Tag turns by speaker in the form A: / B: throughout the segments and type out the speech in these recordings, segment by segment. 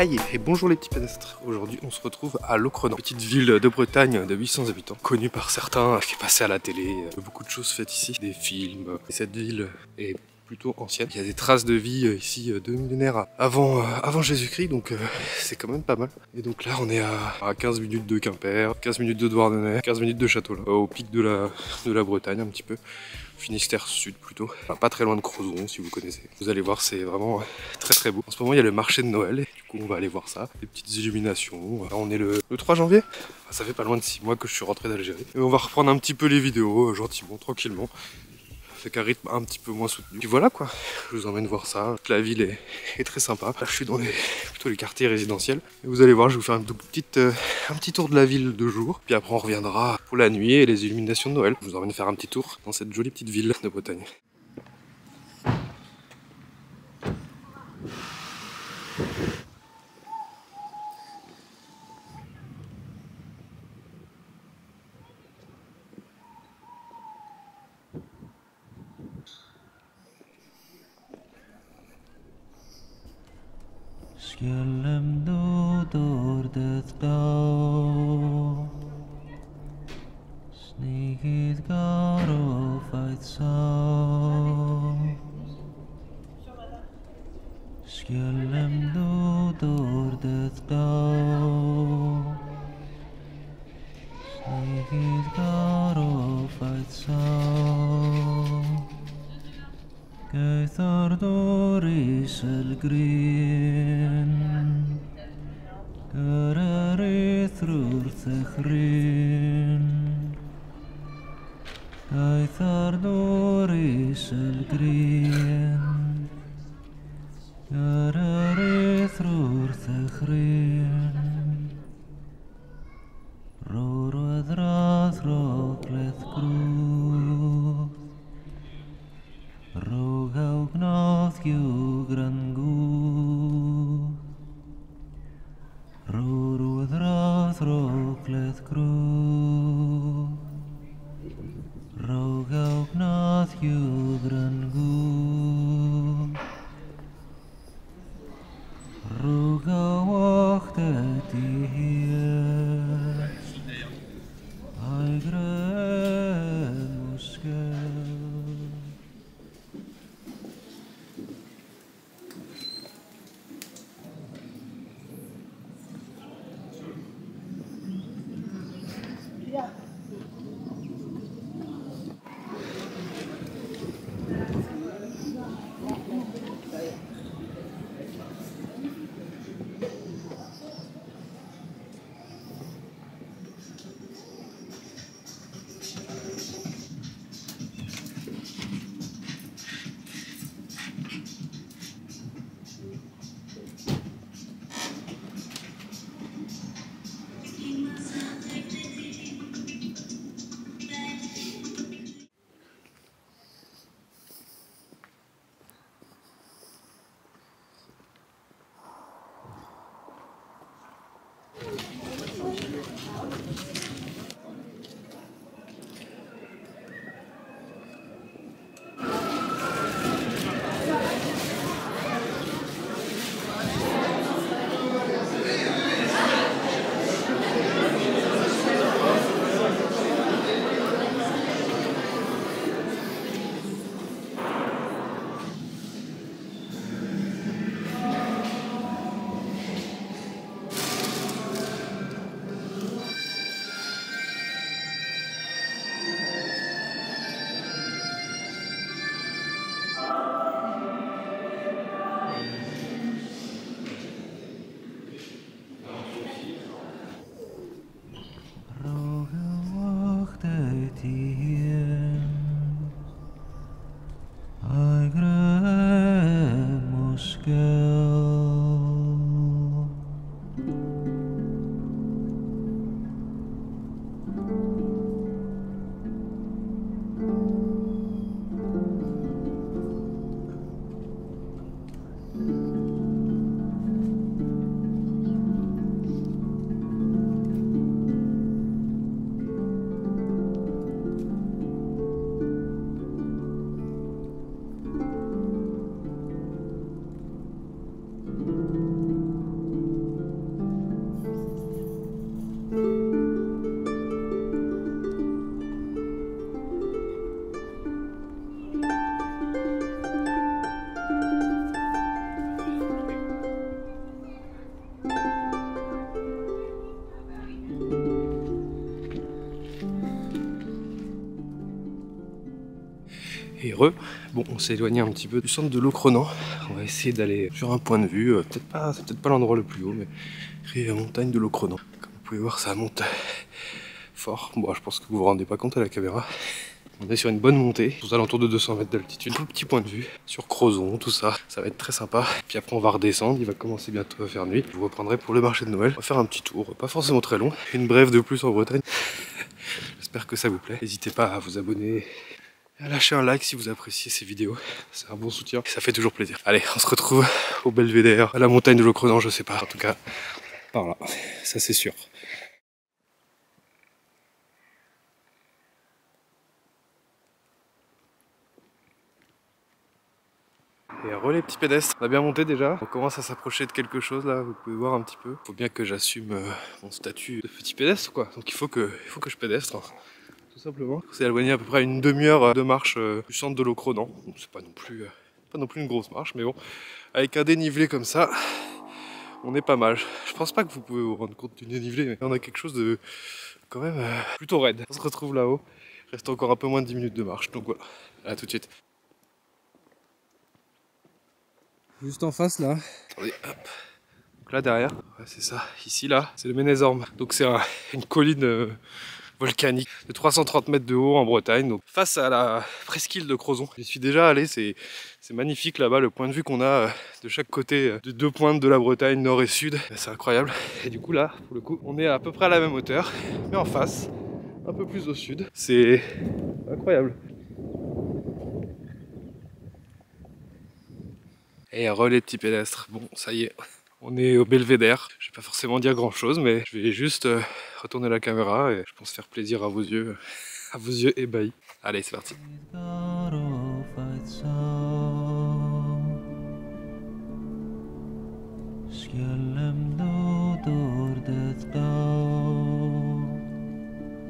A: Hey et bonjour les petits pédestres. Aujourd'hui on se retrouve à Locronan, petite ville de Bretagne de 800 habitants, connue par certains, qui est passée à la télé, beaucoup de choses faites ici, des films. Et cette ville est plutôt ancienne. Il y a des traces de vie ici 2 millénaires avant Jésus-Christ, donc c'est quand même pas mal. Et donc là on est à 15 minutes de Quimper, 15 minutes de Douarnenez, 15 minutes de Châteaulin, au pic de la Bretagne un petit peu. Finistère Sud plutôt, enfin, pas très loin de Crozon si vous connaissez. Vous allez voir, c'est vraiment très très beau. En ce moment il y a le marché de Noël, et du coup on va aller voir ça. Des petites illuminations. Là, on est le 3 janvier, ça fait pas loin de 6 mois que je suis rentré d'Algérie. Et on va reprendre un petit peu les vidéos, gentiment, tranquillement. Avec un rythme un petit peu moins soutenu. Puis voilà quoi, je vous emmène voir ça. La ville est très sympa. Là je suis dans plutôt les quartiers résidentiels. Et vous allez voir, je vais vous faire un petit tour de la ville de jour. Puis après on reviendra pour la nuit et les illuminations de Noël. Je vous emmène faire un petit tour dans cette jolie petite ville de Bretagne.
B: Skellem door het gauw, sneak het gar of uit zou. Skellem door het gauw, sneak het gar of uit zou. Geithar door is el green, Gerarith rwrth eich rhin. Geithar door is el green, Gerarith rwrth eich rhin. Rwy'r wedradd rogleth grwth, Rogaw gnodd yw gran gwch, Rwy'r wedradd rogleth grwch, Rogaw gnodd yw gran gwch. Rogaw och ydy hir, a'i grem o sgel.
A: et heureux. Bon, on s'est éloigné un petit peu du centre de Locronan. On va essayer d'aller sur un point de vue. C'est peut-être pas l'endroit le plus haut, mais la montagne de Locronan. Comme vous pouvez voir, ça monte fort. Bon, je pense que vous vous rendez pas compte à la caméra. On est sur une bonne montée, aux alentours de 200 mètres d'altitude. Un petit point de vue sur Crozon, tout ça. Ça va être très sympa. Puis après, on va redescendre. Il va commencer bientôt à faire nuit. Je vous reprendrai pour le marché de Noël. On va faire un petit tour, pas forcément très long. Une brève de plus en Bretagne. J'espère que ça vous plaît. N'hésitez pas à vous abonner, à lâcher un like si vous appréciez ces vidéos. C'est un bon soutien et ça fait toujours plaisir. Allez, on se retrouve au Belvédère, à la montagne de Locronan, je sais pas. En tout cas, par là, ça c'est sûr. Et relais petits pédestres, on a bien monté déjà, on commence à s'approcher de quelque chose là, vous pouvez voir un petit peu. Faut bien que j'assume mon statut de petit pédestre quoi, donc il faut que je pédestre, hein. Tout simplement. C'est éloigné à peu près une demi-heure de marche du centre de Locronan, c'est pas non plus une grosse marche, mais bon, avec un dénivelé comme ça, on est pas mal. Je pense pas que vous pouvez vous rendre compte du dénivelé, mais on a quelque chose de quand même plutôt raide. On se retrouve là-haut, il reste encore un peu moins de 10 minutes de marche, donc voilà, à tout de suite. Juste en face là, attendez, hop. Donc là derrière, ouais, c'est ça, ici là, c'est le Ménézorme. Donc c'est une colline volcanique de 330 mètres de haut en Bretagne, donc face à la presqu'île de Crozon. J'y suis déjà allé, c'est magnifique là-bas, le point de vue qu'on a de chaque côté de deux pointes de la Bretagne, nord et sud, c'est incroyable. Et du coup là, pour le coup, on est à peu près à la même hauteur, mais en face, un peu plus au sud, c'est incroyable. Et relais petits pédestres, bon ça y est, on est au Belvédère. Je vais pas forcément dire grand chose, mais je vais juste retourner la caméra et je pense faire plaisir à vos yeux ébahis. Allez, c'est parti.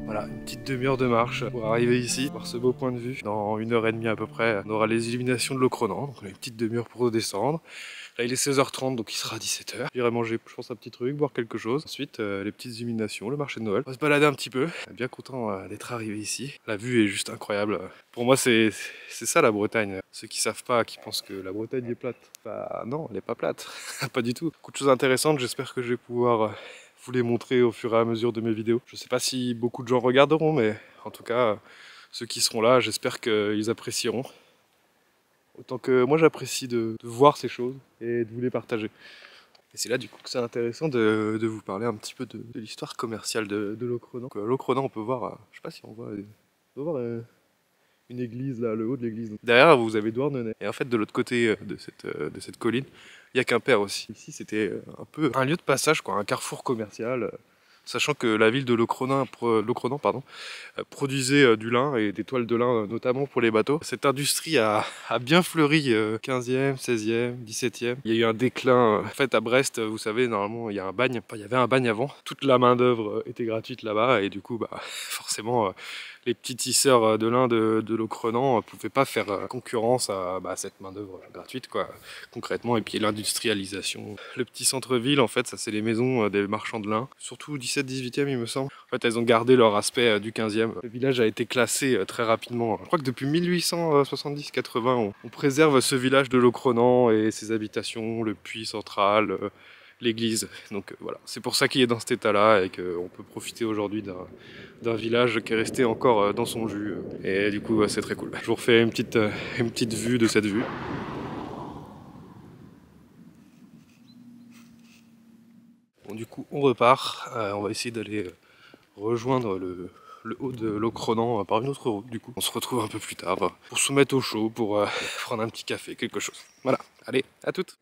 A: Voilà, une petite demi-heure de marche pour arriver ici, voir ce beau point de vue. Dans 1h30 à peu près, on aura les illuminations de Locronan, donc on a une petite demi-heure pour redescendre. Là il est 16h30, donc il sera 17h. J'irai manger, je pense, un petit truc, boire quelque chose. Ensuite, les petites illuminations, le marché de Noël. On va se balader un petit peu. Bien content d'être arrivé ici. La vue est juste incroyable. Pour moi, c'est ça la Bretagne. Ceux qui savent pas, qui pensent que la Bretagne est plate. Bah non, elle est pas plate. Pas du tout. Beaucoup de choses intéressantes, j'espère que je vais pouvoir vous les montrer au fur et à mesure de mes vidéos. Je sais pas si beaucoup de gens regarderont, mais en tout cas, ceux qui seront là, j'espère qu'ils apprécieront. Autant que moi j'apprécie de voir ces choses et de vous les partager. Et c'est là du coup que c'est intéressant de vous parler un petit peu de l'histoire commerciale de Locronan. Locronan, on peut voir, je sais pas si on voit, une église là, le haut de l'église. Derrière vous avez Douarnenez. Et en fait de l'autre côté de cette colline, il y a Quimper aussi. Ici c'était un peu un lieu de passage, quoi, un carrefour commercial. Sachant que la ville de Locronan produisait du lin et des toiles de lin notamment pour les bateaux. Cette industrie a bien fleuri 15e, 16e, 17e. Il y a eu un déclin. En fait à Brest, vous savez, normalement il y a un bagne. Enfin, il y avait un bagne avant. Toute la main d'œuvre était gratuite là-bas et du coup forcément les petits tisseurs de lin de Locronan ne pouvaient pas faire concurrence à cette main d'œuvre gratuite quoi, concrètement. Et puis l'industrialisation. Le petit centre-ville en fait, ça c'est les maisons des marchands de lin. Surtout 17-18e il me semble. En fait elles ont gardé leur aspect du 15e. Le village a été classé très rapidement. Je crois que depuis 1870-80 on préserve ce village de Locronan et ses habitations, le puits central, l'église. Donc voilà, c'est pour ça qu'il est dans cet état là et qu'on peut profiter aujourd'hui d'un village qui est resté encore dans son jus. Et du coup c'est très cool. Je vous refais une petite vue de cette vue. Bon, du coup on repart, on va essayer d'aller rejoindre le haut de Locronan par une autre route. Du coup on se retrouve un peu plus tard pour se mettre au chaud, pour prendre un petit café, quelque chose. Voilà, allez, à toutes.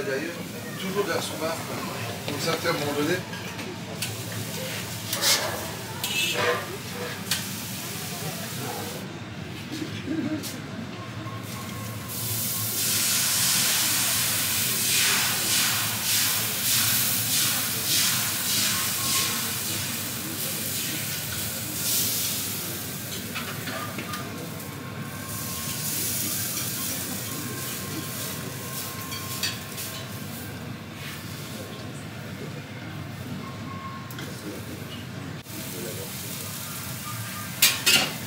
C: D'ailleurs, toujours vers son bar, pour s'arrêter à un moment donné.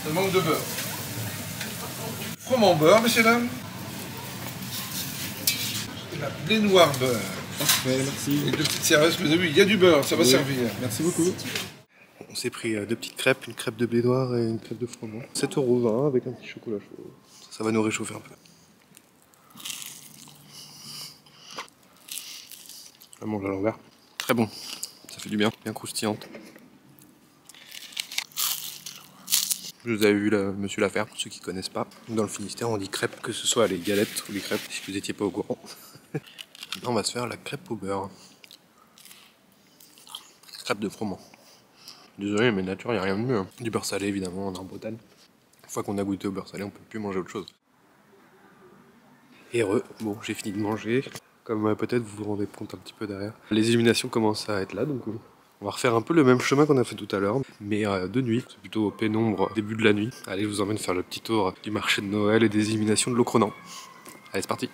C: Ça manque de beurre. Froment beurre, messieurs, dames. Et la blé noir beurre.
D: Parfait, merci.
C: Et deux petites cervezes, vous avez vu, il y a du beurre, ça va servir.
D: Merci beaucoup.
A: On s'est pris deux petites crêpes, une crêpe de blé noir et une crêpe de froment. 7,20 € avec un petit chocolat chaud. Ça va nous réchauffer un peu. Je mange à l'envers. Très bon. Ça fait du bien, bien croustillante. Je vous avais vu monsieur la faire, pour ceux qui ne connaissent pas. Dans le Finistère, on dit crêpes, que ce soit les galettes ou les crêpes, si vous n'étiez pas au courant. Maintenant, on va se faire la crêpe au beurre. Crêpe de froment. Désolé, mais nature, il n'y a rien de mieux. Hein. Du beurre salé, évidemment, on est en Bretagne. Une fois qu'on a goûté au beurre salé, on peut plus manger autre chose. Et bon, j'ai fini de manger. Comme peut-être vous vous rendez compte un petit peu derrière. Les illuminations commencent à être là, donc on va refaire un peu le même chemin qu'on a fait tout à l'heure, mais de nuit, c'est plutôt au pénombre, début de la nuit. Allez, je vous emmène faire le petit tour du marché de Noël et des illuminations de Locronan. Allez, c'est parti.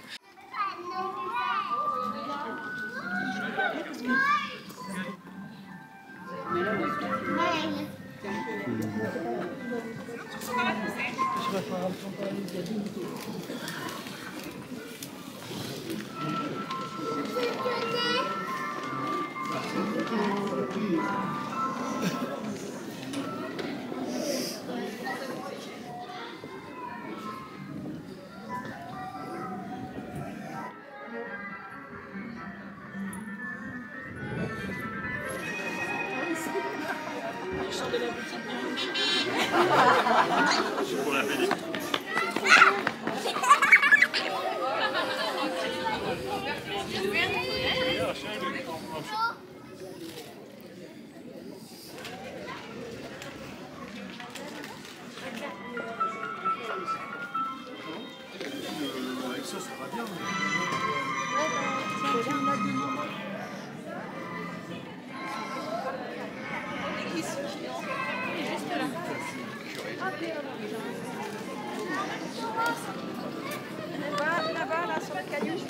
E: Là-bas, là, sur la cagnotte.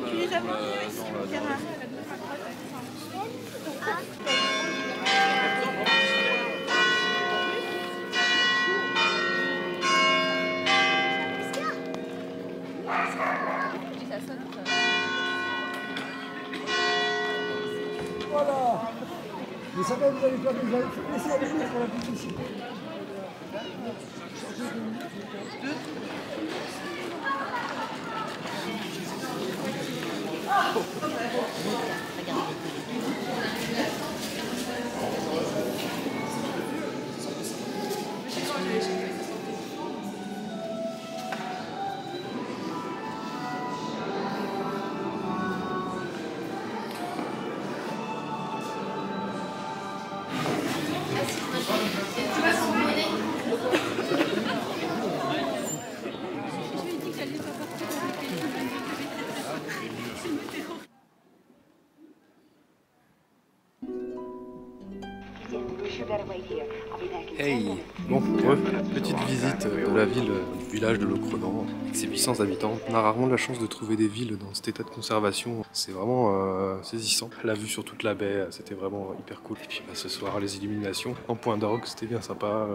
E: Tu les as pas
F: Voilà. Mais ça va, vous allez faire des laisser aller pour la publicité.
A: Hey, bon, petite visite de la ville, du village de Locronan, avec ses 800 habitants. On a rarement la chance de trouver des villes dans cet état de conservation. C'est vraiment saisissant. La vue sur toute la baie, c'était vraiment hyper cool. Et puis bah, ce soir, les illuminations en point d'orgue, c'était bien sympa.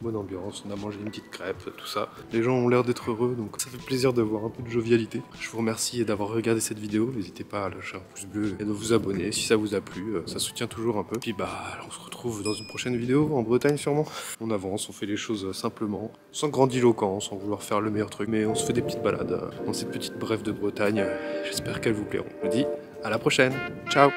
A: Bonne ambiance, on a mangé une petite crêpe, tout ça. Les gens ont l'air d'être heureux, donc ça fait plaisir de voir un peu de jovialité. Je vous remercie d'avoir regardé cette vidéo. N'hésitez pas à lâcher un pouce bleu et de vous abonner si ça vous a plu. Ça soutient toujours un peu. Puis bah, on se retrouve dans une prochaine vidéo, en Bretagne sûrement. On avance, on fait les choses simplement, sans grandiloquence, sans vouloir faire le meilleur truc. Mais on se fait des petites balades dans cette petite brève de Bretagne. J'espère qu'elles vous plairont. Je vous dis à la prochaine. Ciao!